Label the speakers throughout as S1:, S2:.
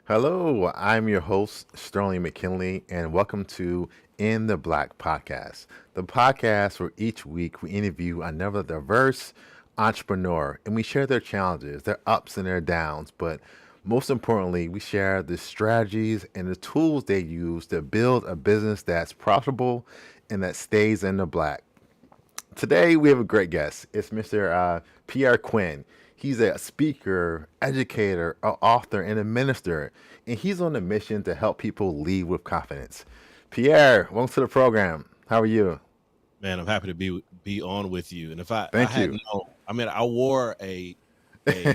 S1: Hello, I'm your host, Sterling McKinley, and welcome to In the Black Podcast, the podcast where each week we interview another diverse entrepreneur and we share their challenges, their ups and their downs, but most importantly, we share the strategies and the tools they use to build a business that's profitable and that stays in the black. Today we have a great guest. It's Mr. Pierre Quinn. He's a speaker, educator, an author, and a minister, and he's on a mission to help people lead with confidence. Pierre, welcome to the program. How are you?
S2: Man, I'm happy to be on with you. And if I
S1: Thank
S2: had
S1: you.
S2: known, I mean, I wore a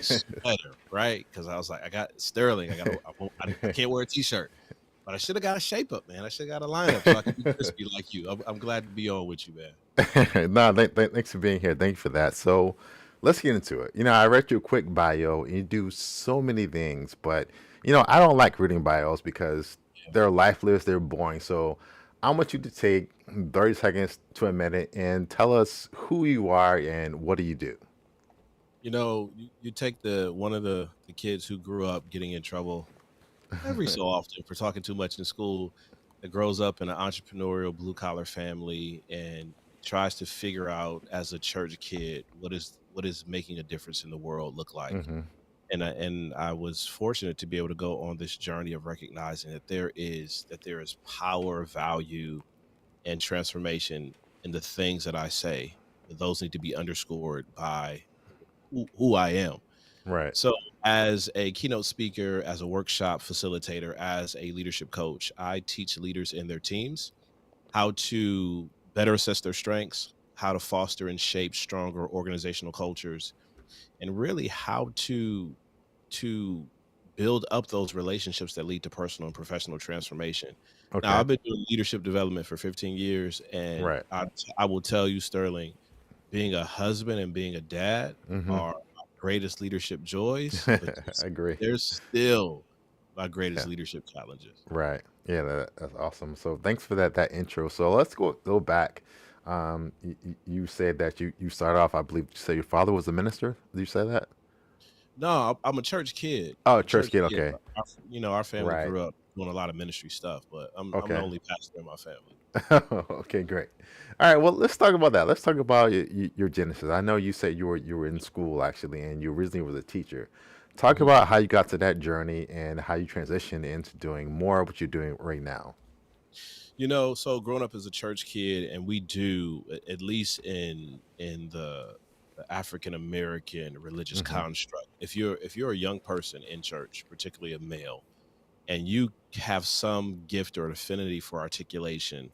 S2: sweater, right? Because I was like, I got Sterling. I can't wear a t-shirt, but I should have got a shape up, man. I should have got a lineup so I could be crispy like you. I'm glad to be on with you, man.
S1: No, thanks for being here. Thank you for that. So let's get into it. I read your quick bio, and you do so many things, but I don't like reading bios because
S2: Yeah.
S1: they're lifeless, they're boring. So I want you to take 30 seconds to a minute and tell us who you are and what do you do.
S2: You take one of the kids who grew up getting in trouble every so often for talking too much in school, that grows up in an entrepreneurial blue collar family and tries to figure out as a church kid what is making a difference in the world look like.
S1: Hmm.
S2: And I was fortunate to be able to go on this journey of recognizing that there is power, value, and transformation in the things that I say. Those need to be underscored by who I am.
S1: Right.
S2: So, as a keynote speaker, as a workshop facilitator, as a leadership coach, I teach leaders in their teams how to better assess their strengths, how to foster and shape stronger organizational cultures, and really how to build up those relationships that lead to personal and professional transformation. Now,
S1: Okay.
S2: I've been doing leadership development for 15 years, and
S1: Right.
S2: I will tell you, Sterling, being a husband and being a dad
S1: Hmm.
S2: are my greatest leadership joys, but
S1: I agree.
S2: they're still my greatest
S1: Yeah.
S2: leadership challenges.
S1: Right. Yeah, that's awesome. So thanks for that intro. So let's go back. You said that you started off, I believe you said your father was a minister. Did you say that?
S2: No, I'm a church kid.
S1: Oh,
S2: I'm a
S1: church
S2: church
S1: kid.
S2: kid.
S1: Okay.
S2: Our family
S1: Right.
S2: grew up doing a lot of ministry stuff, but I'm the
S1: Okay.
S2: only pastor in my family.
S1: Okay, great. All right. Well, let's talk about that. Let's talk about your genesis. I know you said you were in school actually, and you originally was a teacher. Talk
S2: Mhm.
S1: about how you got to that journey and how you transitioned into doing more of what you're doing right now.
S2: So growing up as a church kid, and we do at least in the African American religious
S1: Hmm.
S2: construct. If you're a young person in church, particularly a male, and you have some gift or affinity for articulation,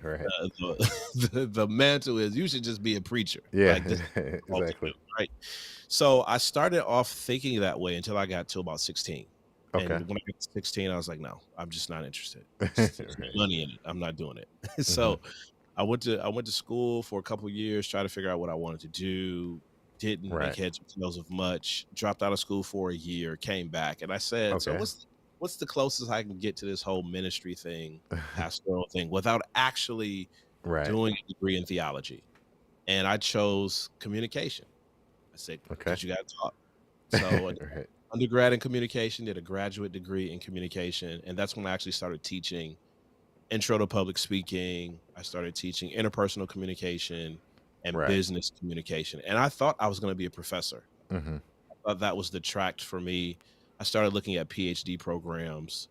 S1: Right.
S2: the mantle is you should just be a preacher.
S1: Yeah.
S2: Like this is what you're called to do,
S1: Exactly.
S2: right? So I started off thinking that way until I got to about 16. And
S1: Okay.
S2: when I got to 16, I was like, no, I'm just not interested. There's
S1: Right.
S2: money in it. I'm not doing it.
S1: Hmm.
S2: So I went to school for a couple of years, try to figure out what I wanted to do. Didn't make
S1: Right.
S2: heads or tails of much. Dropped out of school for a year, came back, and I said, so
S1: Okay.
S2: what's the closest I can get to this whole ministry thing, pastoral thing, without actually
S1: Right.
S2: doing a degree in theology? And I chose communication. I said,
S1: Okay.
S2: because you got to talk. So
S1: Right.
S2: undergrad in communication, did a graduate degree in communication, and that's when I actually started teaching intro to public speaking. I started teaching interpersonal communication and
S1: Right.
S2: business communication. And I thought I was going to be a professor.
S1: Hmm.
S2: I thought that was the track for me. I started looking at PhD programs,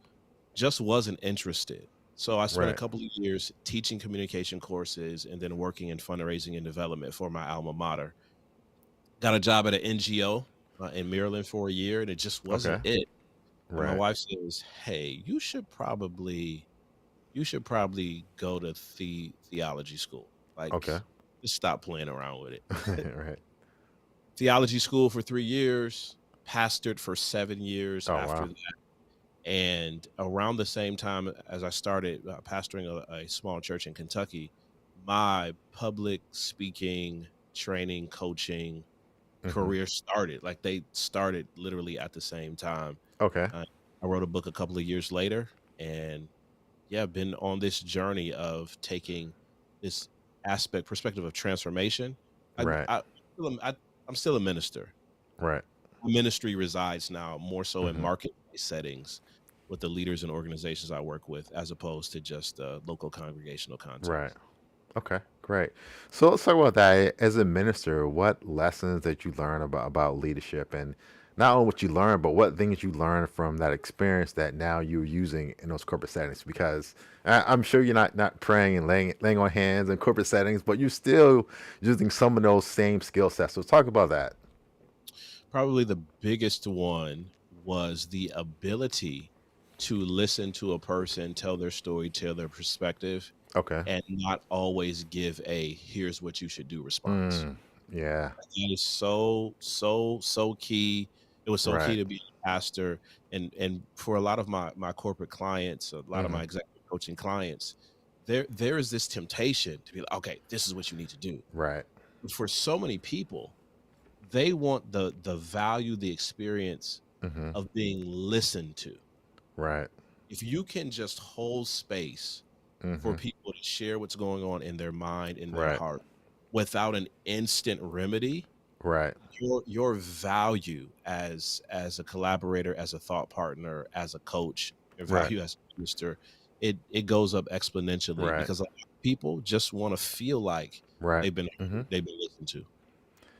S2: just wasn't interested. So I spent a
S1: Right.
S2: couple of years teaching communication courses and then working in fundraising and development for my alma mater. Got a job at an NGO in Maryland for a year, and it just wasn't
S1: Okay.
S2: it. And my
S1: Right.
S2: wife says, "Hey, you should probably go to theology school.
S1: Okay.
S2: Like, just stop playing around with it."
S1: Right.
S2: Theology school for 3 years, pastored for 7 years
S1: Oh
S2: after
S1: wow.
S2: that. And around the same time as I started pastoring a small church in Kentucky, my public speaking, training, coaching
S1: Hmm.
S2: career started. Like they started literally at the same time.
S1: Okay.
S2: Uh, I wrote a book a couple of years later, and yeah, I've been on this journey of taking this perspective of transformation. I,
S1: Right.
S2: I, I'm still a minister.
S1: Right.
S2: Ministry resides now more so in
S1: Hmm.
S2: marketplace settings. with the leaders and organizations I work with, as opposed to just local congregational
S1: Right.
S2: context.
S1: Okay, great. So let's talk about that. As a minister, what lessons that you learn about leadership, and not only what you learn, but what things you learned from that experience that now you're using in those corporate settings? Because I'm sure you're not praying and laying on hands in corporate settings, but you're still using some of those same skill sets. So talk about that.
S2: Probably the biggest one was the ability to listen to a person tell their story, tell their perspective,
S1: Okay.
S2: and not always give a "here's what you should do" response.
S1: Mm, yeah.
S2: That is so key. It was so key
S1: Right.
S2: to be a pastor, and for a lot of my corporate clients, a lot of
S1: Hmm.
S2: my executive coaching clients, there is this temptation to be like, okay, this is what you need to do.
S1: Right.
S2: But for so many people, they want the value, the experience
S1: Hmm.
S2: of being listened to.
S1: Right.
S2: If you can just hold space for
S1: Hmm.
S2: people to share what's going on in their mind, in their
S1: Right.
S2: heart, without an instant remedy,
S1: Right.
S2: your value as a collaborator, as a thought partner, as a coach, your
S1: Right.
S2: value as a minister, it goes up exponentially
S1: Right.
S2: because a lot of people just want to feel like
S1: Right.
S2: they've been
S1: Hmm.
S2: heard, they've been listened to.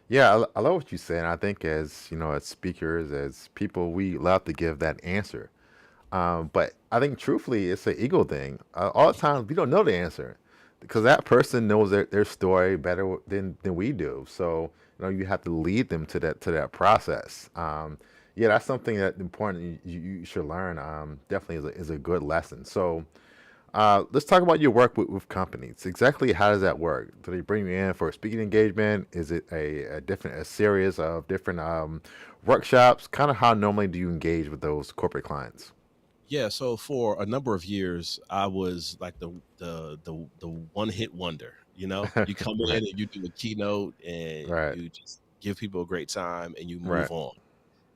S1: Yeah, I love what you say, and I think as as speakers, as people, we love to give that answer. But I think truthfully, it's an ego thing. All the times we don't know the answer because that person knows their story better than we do. So you have to lead them to that process. Yeah, that's something that important you should learn. Definitely is a good lesson. So let's talk about your work with companies. Exactly how does that work? Do they bring you in for a speaking engagement? Is it a series of different workshops? Kind of how normally do you engage with those corporate clients?
S2: Yeah, so for a number of years, I was like the one hit wonder. You come in
S1: Right,
S2: and you do a keynote and
S1: right,
S2: you just give people a great time and you
S1: right.
S2: move on.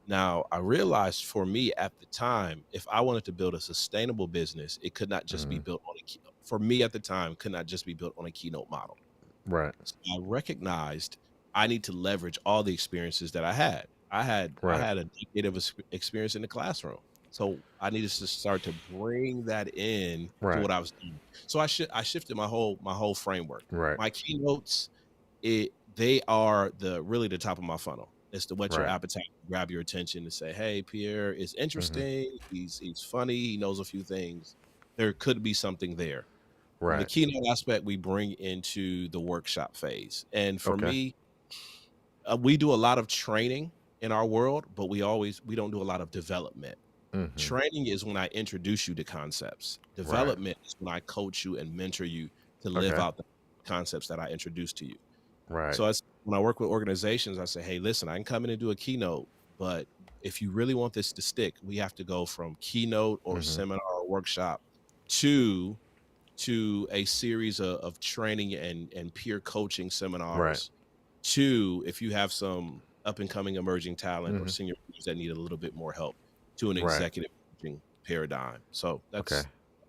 S2: Now, I realized for me at the time, if I wanted to build a sustainable business, it could not just be
S1: Hmm.
S2: built on a keynote. For me at the time, could not just be built on a keynote model.
S1: Right,
S2: So I recognized I need to leverage all the experiences that I had. I
S1: right,
S2: had a decade of experience in the classroom. So I needed to start to bring that in to
S1: right,
S2: what I was doing. So I shifted my whole framework.
S1: right,
S2: My keynotes, they are the top of my funnel. It's to whet your
S1: right.
S2: appetite, grab your attention, to say, "Hey, Pierre is
S1: Hmm.
S2: interesting. He's funny. He knows a few things. There could be something there." The
S1: Right.
S2: keynote aspect we bring into the workshop phase. And for
S1: Okay.
S2: me, we do a lot of training in our world, but we don't do a lot of development.
S1: Hmm.
S2: Training is when I introduce you to concepts.
S1: Right.
S2: Development is when I coach you and mentor you to live
S1: Okay.
S2: out the concepts that I introduce to you.
S1: Right.
S2: So when I work with organizations, I say, hey, listen, I can come in and do a keynote, but if you really want this to stick, we have to go from keynote or
S1: Hmm.
S2: seminar or workshop to a series of training and peer coaching
S1: Right.
S2: seminars to, if you have some up and coming emerging talent or
S1: Hmm.
S2: senior leaders that need a little bit more help, to an
S1: Right.
S2: executive coaching paradigm. So
S1: Okay.
S2: that's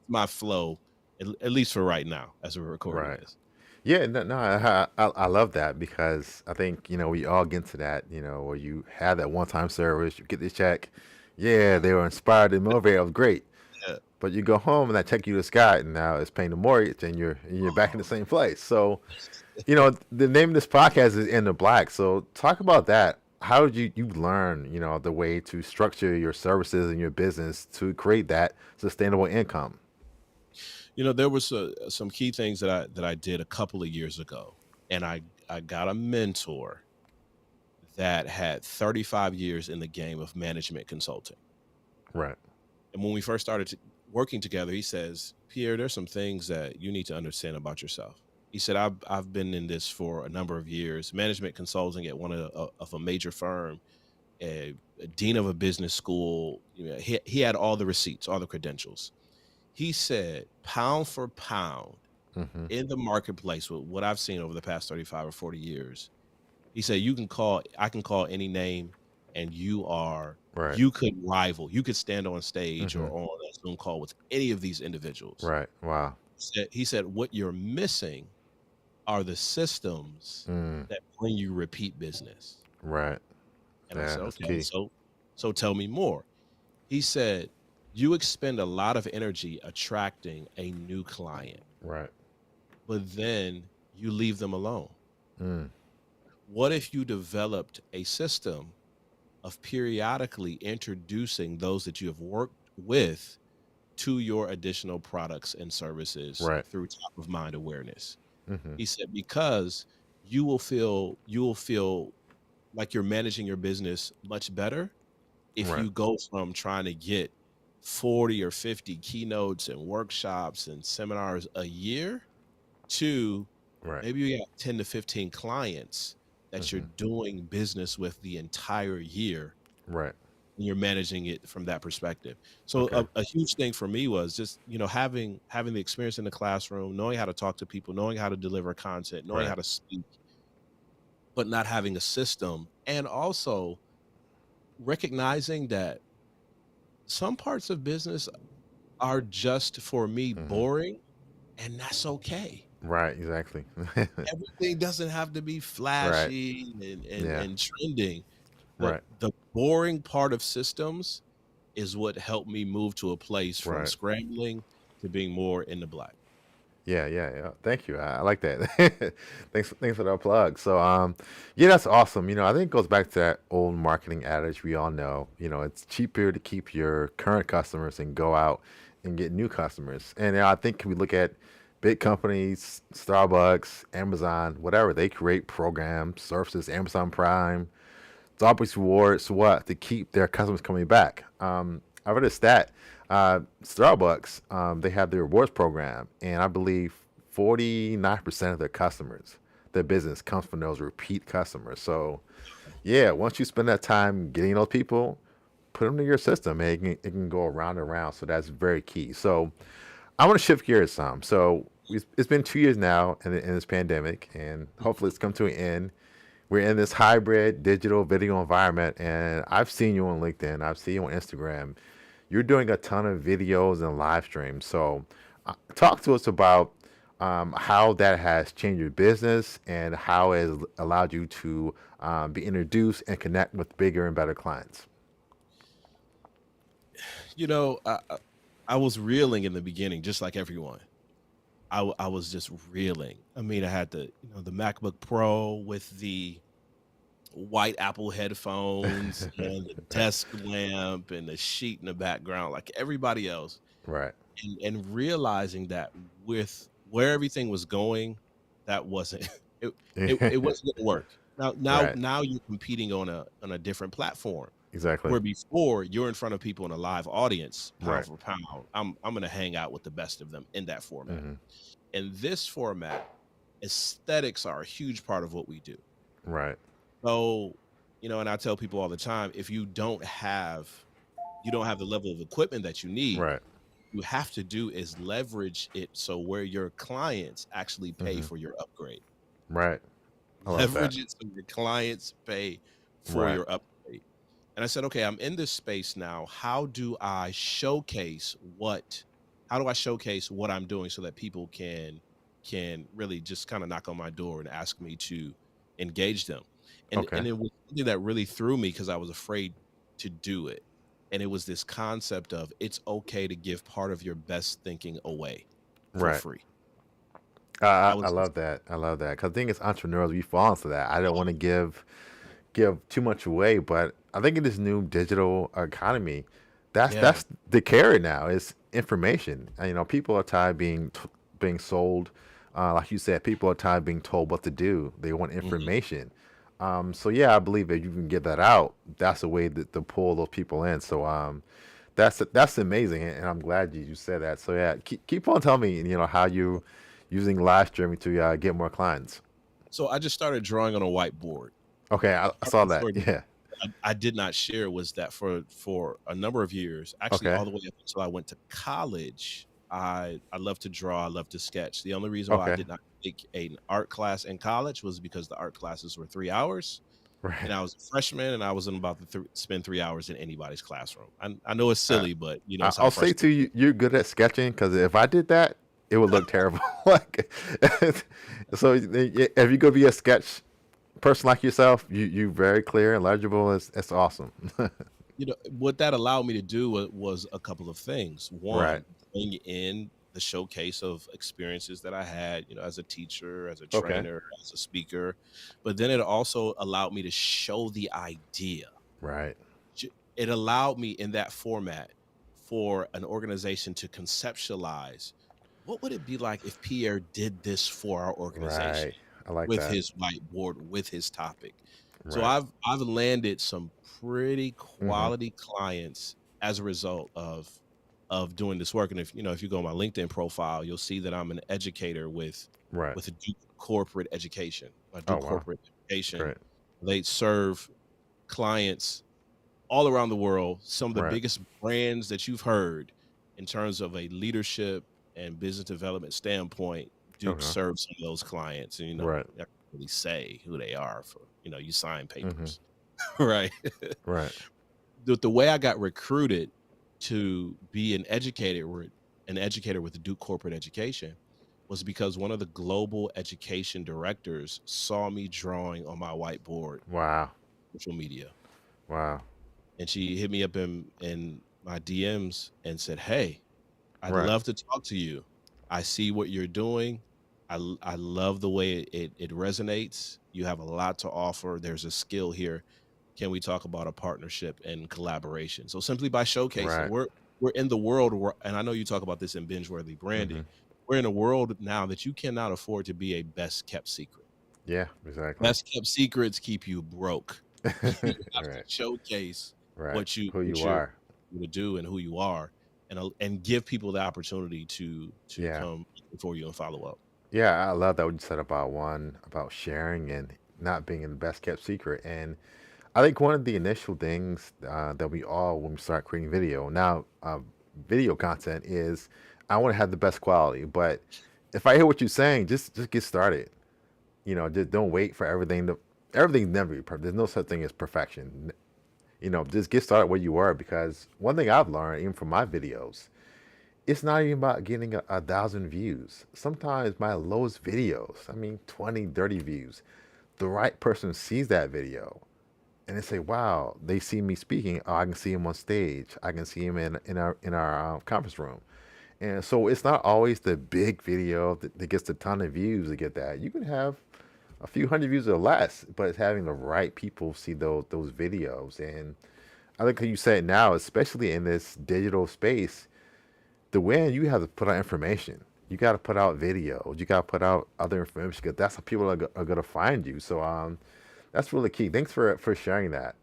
S2: my flow, at least for right now, as we're recording
S1: Right.
S2: this.
S1: Yeah, no, I love that because I think we all get to that where you have that one time service, you get this check, yeah, they were inspired and motivated, it was great,
S2: Yeah.
S1: but you go home and that check you the sky, and now it's paying the mortgage, and you're back in the
S2: Oh,
S1: same place. So the name of this podcast is In the Black. So talk about that. How did you learn the way to structure your services and your business to create that sustainable income?
S2: there was some key things that I did a couple of years ago, and I got a mentor that had 35 years in the game of management consulting.
S1: Right.
S2: And when we first started working together, he says, Pierre, there's some things that you need to understand about yourself. He said, I've been in this for a number of years, management consulting at one of a major firm, a dean of a business school. He had all the receipts, all the credentials. He said, pound for pound
S1: Hmm.
S2: in the marketplace with what I've seen over the past 35 or 40 years, he said, I can call any name, and
S1: Right.
S2: you could rival, you could stand on stage or
S1: Hmm.
S2: on a Zoom call with any of these individuals.
S1: Right. Wow.
S2: He said, what you're missing are the systems
S1: Mm.
S2: that bring you repeat business.
S1: Right.
S2: And I
S1: Yeah,
S2: said,
S1: that's
S2: okay,
S1: key.
S2: so tell me more. He said, you expend a lot of energy attracting a new client,
S1: Right.
S2: but then you leave them alone.
S1: Mm.
S2: What if you developed a system of periodically introducing those that you have worked with to your additional products and services
S1: Right.
S2: through top of mind awareness?
S1: Mm-hmm.
S2: He said, because you will feel like you're managing your business much better if
S1: Right.
S2: you go from trying to get 40 or 50 keynotes and workshops and seminars a year to
S1: Right.
S2: maybe you got 10 to 15 clients that you're
S1: Mm-hmm.
S2: doing business with the entire year,
S1: Right.
S2: and you're managing it from that perspective. So
S1: Okay.
S2: a huge thing for me was just, having the experience in the classroom, knowing how to talk to people, knowing how to deliver content, knowing
S1: Right.
S2: how to speak, but not having a system, and also recognizing that some parts of business are just, for me,
S1: Mm-hmm.
S2: boring, and that's okay.
S1: Right. Exactly.
S2: Everything doesn't have to be
S1: Right.
S2: flashy and
S1: Yeah.
S2: and trending, but
S1: Right.
S2: the boring part of systems is what helped me move to a place from
S1: Right.
S2: scrambling to being more in the black.
S1: Yeah, yeah, yeah. Thank you. I like that. Thanks for that plug. So, yeah, that's awesome. I think it goes back to that old marketing adage we all know. It's cheaper to keep your current customers and go out and get new customers. And I think we look at big companies, Starbucks, Amazon, whatever, they create programs, services, Amazon Prime, Starbucks rewards, what to keep their customers coming back. I read a stat. Starbucks, they have their rewards program, and I believe 49% of their customers, their business comes from those repeat customers. So, yeah, once you spend that time getting those people, put them in your system, and it can go around and around. So that's very key. So I want to shift gears some. So it's been 2 years now in this pandemic, and hopefully it's come to an end. We're in this hybrid digital video environment, and I've seen you on LinkedIn, I've seen you on Instagram. You're doing a ton of videos and live streams. So, talk to us about how that has changed your business and how it has allowed you to be introduced and connect with bigger and better clients.
S2: You know, I was reeling in the beginning, just like everyone. I was just reeling. I mean, I had the MacBook Pro with the white Apple headphones and the desk lamp and the sheet in the background, like everybody else,
S1: Right.
S2: and realizing that with where everything was going, that wasn't it wasn't gonna work. Now now
S1: Right.
S2: now you're competing on a different platform.
S1: Exactly.
S2: Where before you're in front of people in a live audience, pound
S1: Right.
S2: for pound, I'm gonna hang out with the best of them in that format.
S1: Hmm.
S2: In this format, aesthetics are a huge part of what we do.
S1: Right.
S2: So, and I tell people all the time, if you don't have the level of equipment that you need,
S1: Right.
S2: you have to do is leverage it so where your clients actually pay
S1: Hmm.
S2: for your upgrade.
S1: Right. I love that.
S2: Leverage it so your clients pay for
S1: Right.
S2: your upgrade. And I said, okay, I'm in this space now. How do I showcase what I'm doing so that people can really just kind of knock on my door and ask me to engage them? And
S1: Okay.
S2: it was something that really threw me because I was afraid to do it. And it was this concept of it's okay to give part of your best thinking away for
S1: Right.
S2: free.
S1: I,
S2: That
S1: I
S2: was
S1: love that. I love that. Because I think as entrepreneurs, we fall into that. I don't want to give too much away, but I think in this new digital economy, that's
S2: yeah.
S1: that's the carrot now is information. And, people are tired of being sold. Like you said, people are tired of being told what to do. They want
S2: Mhm.
S1: information. So yeah, I believe that you can get that out. That's a way to pull those people in. So that's amazing, and I'm glad you said that. So yeah, keep on telling me, how you using live streaming to get more clients.
S2: So I just started drawing on a whiteboard.
S1: Okay, I
S2: Part of
S1: saw
S2: the
S1: that.
S2: story
S1: Yeah.
S2: I did not share was that for a number of years, actually
S1: Okay.
S2: all the way up until I went to college, I love to draw, I love to sketch. The only reason why I
S1: Okay.
S2: did not take an art class in college was because the art classes were 3 hours,
S1: Right.
S2: and I was a freshman, and I wasn't about to spend 3 hours in anybody's classroom. I know it's
S1: Uh,
S2: silly, but, it's how
S1: I'll say to
S2: frustrating.
S1: you, you're good at sketching because if I did that, it would look terrible. Like, so if you go be a sketch person like yourself, you very clear and legible. It's awesome.
S2: what that allowed me to do was a couple of things.
S1: Right.
S2: One, bring in the showcase of experiences that I had, as a teacher, as a
S1: Okay.
S2: trainer, as a speaker. But then it also allowed me to show the idea.
S1: Right.
S2: It allowed me in that format for an organization to conceptualize what would it be like if Pierre did this for our organization
S1: Right. I like
S2: with
S1: that.
S2: his whiteboard, with his topic. So
S1: Right.
S2: I've landed some pretty
S1: Mm-hmm.
S2: quality clients as a result of doing this work. And if you go on my LinkedIn profile, you'll see that I'm an educator
S1: Right.
S2: with a Duke corporate education. My
S1: Oh
S2: Duke
S1: wow.
S2: corporate education,
S1: Great.
S2: they serve clients all around the world, some of the
S1: Right.
S2: biggest brands that you've heard in terms of a leadership and business development standpoint. Duke
S1: Okay.
S2: serves some of those clients, and
S1: Right.
S2: I can't really say who they are for you sign
S1: Mm-hmm.
S2: papers, right?
S1: Right.
S2: The way I got recruited to be an educator with the Duke corporate education was because one of the global education directors saw me drawing on my whiteboard,
S1: Wow.
S2: social media.
S1: Wow.
S2: And she hit me up in my DMs and said, "Hey, I'd
S1: Right.
S2: love to talk to you. I see what you're doing. I love the way it resonates. You have a lot to offer. There's a skill here. Can we talk about a partnership and collaboration?" So simply by showcasing,
S1: Right.
S2: we're in the world where, and I know you talk about this in binge-worthy
S1: Mm-hmm.
S2: branding. We're in a world now that you cannot afford to be a best kept secret.
S1: Yeah. Exactly.
S2: Best kept secrets keep you broke. You have to
S1: Right.
S2: showcase
S1: Right.
S2: what you
S1: Who
S2: what
S1: you
S2: you're
S1: are.
S2: able to do and who you are, and give people the opportunity to
S1: Yeah.
S2: come before you and follow up.
S1: Yeah. I love that what you said about sharing and not being in the best kept secret. And I think one of the initial things that we all, when we start creating video content is I want to have the best quality. But if I hear what you're saying, just get started. Just don't wait for everything to. Everything's never be perfect. There's no such thing as perfection. Just get started where you are because one thing I've learned, even from my videos, it's not even about getting a thousand views. Sometimes my lowest videos, I mean 20, 30 views, the right person sees that video and they say, "Wow!" They see me speaking. Oh, I can see him on stage. I can see him in our conference room. And so it's not always the big video that gets a ton of views to get that. You can have a few hundred views or less, but it's having the right people see those videos. And I think you said now, especially in this digital space, the win you have to put out information. You got to put out videos. You got to put out other information because that's how people are gonna find you. So that's really key. Thanks for sharing that.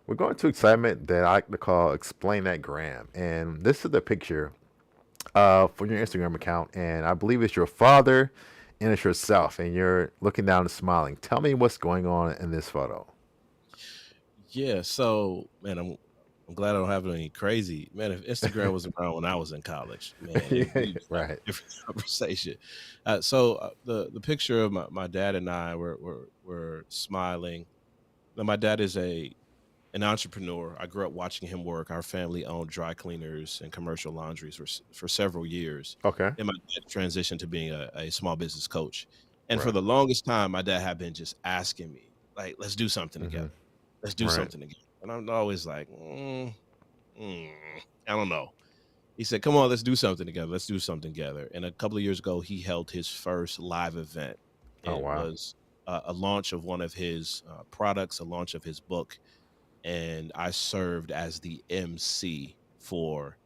S1: We're going to excitement that I like to call explain that gram, and this is the picture for your Instagram account, and I believe it's your father and it's yourself, and you're looking down and smiling. Tell me what's going on in this photo.
S2: Yeah, so man, I'm glad I don't have any crazy man. If Instagram was around when I was in college, man,
S1: Yeah,
S2: we have
S1: right,
S2: a different conversation. So the picture of my dad and I were smiling. Now, my dad is an entrepreneur. I grew up watching him work. Our family owned dry cleaners and commercial laundries for several years.
S1: okay,
S2: And my dad transitioned to being a small business coach. And for
S1: right,
S2: the longest time, my dad had been just asking me, like, let's do something
S1: hmm
S2: together. Let's do
S1: right,
S2: something together. And I'm always like, mm, I don't know. He said, come on, let's do something together. Let's do something together. And a couple of years ago, he held his first live event.
S1: oh
S2: It
S1: wow,
S2: was a launch of one of his products, a launch of his book, and I served as the MC for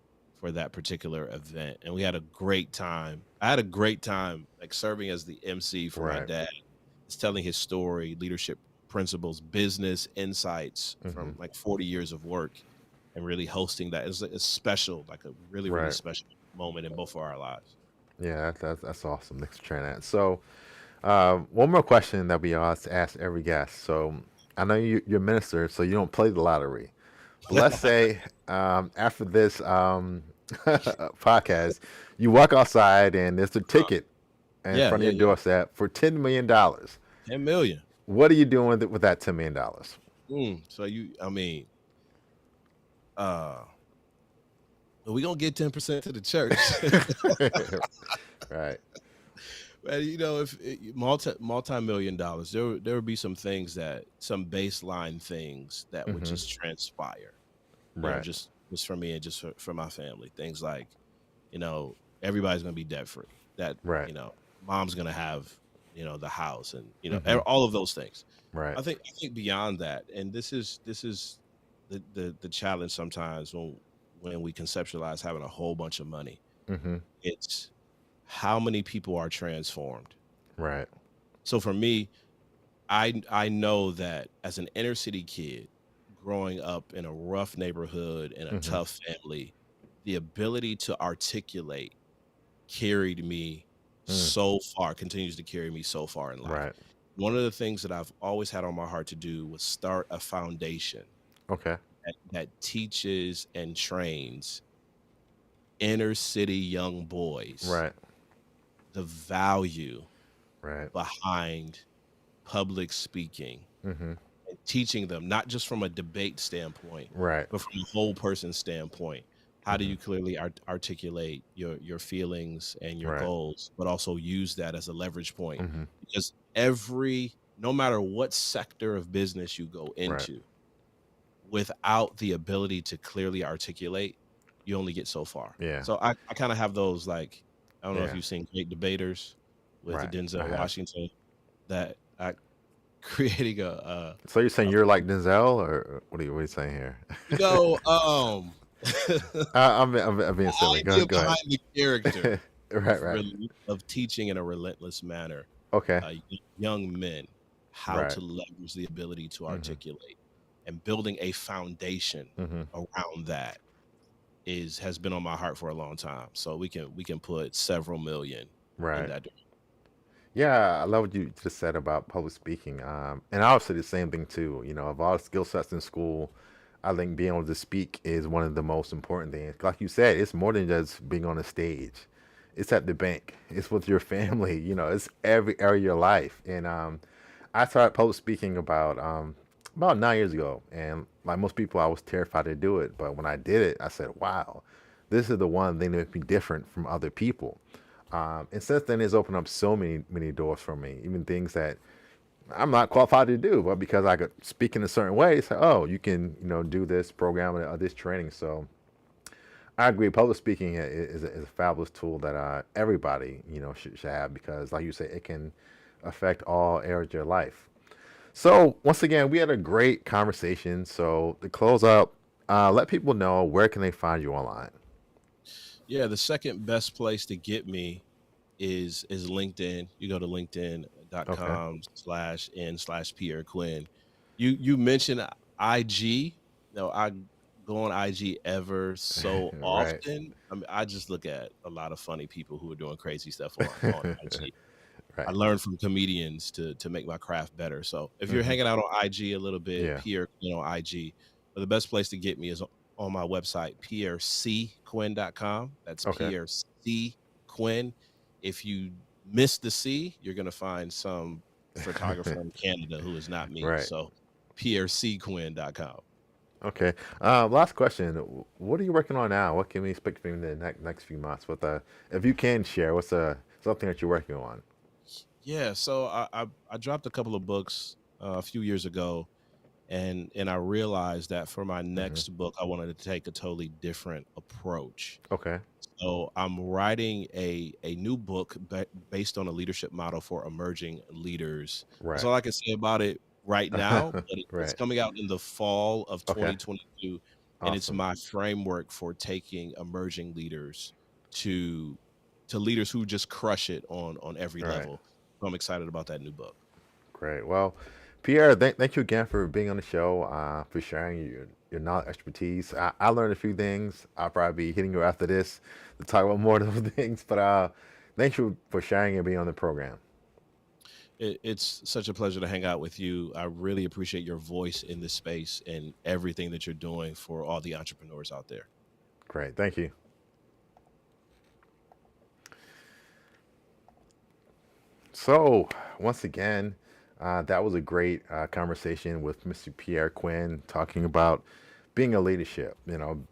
S2: that particular event, and we had a great time. I had a great time like serving as the MC for my
S1: right,
S2: dad. It's telling his story, leadership principles, business insights
S1: hmm
S2: from like 40 years of work, and really hosting that. It's special, like a really, really
S1: right.
S2: special moment in both of our lives.
S1: Yeah, that's awesome. Thanks for sharing that. So, one more question that we always ask every guest. So, I know you're a minister, so you don't play the lottery. But let's say after this podcast, you walk outside and there's a ticket in
S2: Yeah,
S1: front of
S2: yeah,
S1: your
S2: yeah.
S1: doorstep for $10 million.
S2: 10 million.
S1: What are you doing with that $10 million?
S2: So I mean, uh, we gonna get 10% to the church.
S1: Right.
S2: And if multi-million dollars, there would be some baseline things that would
S1: Hmm.
S2: just transpire.
S1: Right.
S2: Just for me and just for my family. Things like, everybody's gonna be debt free. That
S1: Right.
S2: mom's gonna have the house, and
S1: Hmm.
S2: all of those things.
S1: Right.
S2: I think beyond that, and this is the challenge sometimes when we conceptualize having a whole bunch of money.
S1: Hmm.
S2: It's how many people are transformed.
S1: Right.
S2: So for me, I know that as an inner city kid growing up in a rough neighborhood in a
S1: Hmm.
S2: tough family, the ability to articulate carried me
S1: Mm.
S2: so far, continues to carry me so far in life.
S1: Right.
S2: One of the things that I've always had on my heart to do was start a foundation
S1: Okay.
S2: that teaches and trains inner city young boys
S1: Right.
S2: the value
S1: Right.
S2: behind public speaking,
S1: Hmm.
S2: and teaching them not just from a debate standpoint,
S1: Right.
S2: but from a whole person standpoint. How do
S1: Hmm.
S2: you clearly articulate your feelings and your
S1: Right.
S2: goals, but also use that as a leverage point?
S1: Hmm.
S2: Because no matter what sector of business you go
S1: Right.
S2: into, without the ability to clearly articulate, you only get so far.
S1: Yeah.
S2: So I kind of have those, like, I don't know if
S1: Yeah.
S2: you've seen Great Debaters with
S1: Right.
S2: Denzel
S1: I have.
S2: Washington, that I creating
S1: So you're saying
S2: a
S1: you're like Denzel, or what are you saying here?
S2: you know,
S1: I'm being silly. Go
S2: idea
S1: go
S2: behind the character
S1: ahead. Right. Right.
S2: of teaching in a relentless manner,
S1: Okay.
S2: young men how
S1: Right.
S2: to leverage the ability to
S1: Hmm.
S2: articulate, and building a foundation
S1: Hmm.
S2: around that has been on my heart for a long time. So we can put several million in
S1: Right.
S2: that.
S1: Yeah, I love what you just said about public speaking. And obviously the same thing too. Of all the skill sets in school, I think being able to speak is one of the most important things. Like you said, it's more than just being on a stage. It's at the bank. It's with your family. It's every area of your life. And I started public speaking about 9 years ago. And like most people, I was terrified to do it. But when I did it, I said, "Wow, this is the one thing that makes me different from other people." And since then, it's opened up so many doors for me, even things that I'm not qualified to do, but because I could speak in a certain way, it's like, oh, you can, do this program or this training. So I agree. Public speaking is a fabulous tool that everybody, should have, because, like you say, it can affect all areas of your life. So once again, we had a great conversation. So to close up, let people know, where can they find you online?
S2: Yeah, the second best place to get me is LinkedIn. You go to
S1: Okay.
S2: linkedin.com/n/Pierre Quinn. You mentioned IG. No, I go on IG ever so
S1: Right.
S2: often. I mean, I just look at a lot of funny people who are doing crazy stuff on IG. I
S1: Right.
S2: learned from comedians to make my craft better. So if you're
S1: Hmm.
S2: hanging out on IG a little bit,
S1: Yeah.
S2: Pierre Quinn on IG. But the best place to get me is on my website, pierrecquinn.com. That's
S1: Okay.
S2: Pierre C. Quinn. If you miss the C, you're gonna find some photographer in Canada who is not me.
S1: Right.
S2: So pierrecquinn.com.
S1: Okay. Last question. What are you working on now? What can we expect from you in the next few months? If you can share, what's something that you're working on?
S2: Yeah, so I dropped a couple of books a few years ago, and I realized that for my
S1: Hmm.
S2: next book, I wanted to take a totally different approach.
S1: Okay.
S2: So I'm writing a new book based on a leadership model for emerging leaders. That's
S1: Right.
S2: all I can say about it right now, but it's
S1: Right.
S2: coming out in the fall of
S1: Okay.
S2: 2022, and it's
S1: Awesome.
S2: my framework for taking emerging leaders to leaders who just crush it on every
S1: All right.
S2: level. So I'm excited about that new book.
S1: Great. Well, Pierre, thank you again for being on the show, for sharing your knowledge, expertise. I learned a few things. I'll probably be hitting you after this to talk about more of those things. But thank you for sharing and being on the program.
S2: It's such a pleasure to hang out with you. I really appreciate your voice in this space and everything that you're doing for all the entrepreneurs out there.
S1: Great. Thank you. So, once again, that was a great conversation with Mr. Pierre Quinn, talking about being a leadership,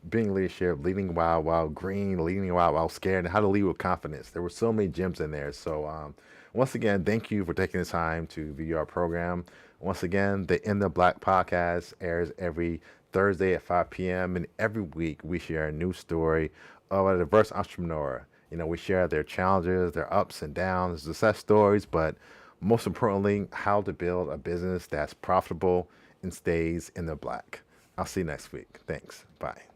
S1: being leadership, leading while green, leading while scared, and how to lead with confidence. There were so many gems in there. So once again, thank you for taking the time to view our program. Once again, the In the Black podcast airs every Thursday at 5 p.m. And every week we share a new story of a diverse entrepreneur. We share their challenges, their ups and downs, success stories, but most importantly, how to build a business that's profitable and stays in the black. I'll see you next week. Thanks. Bye.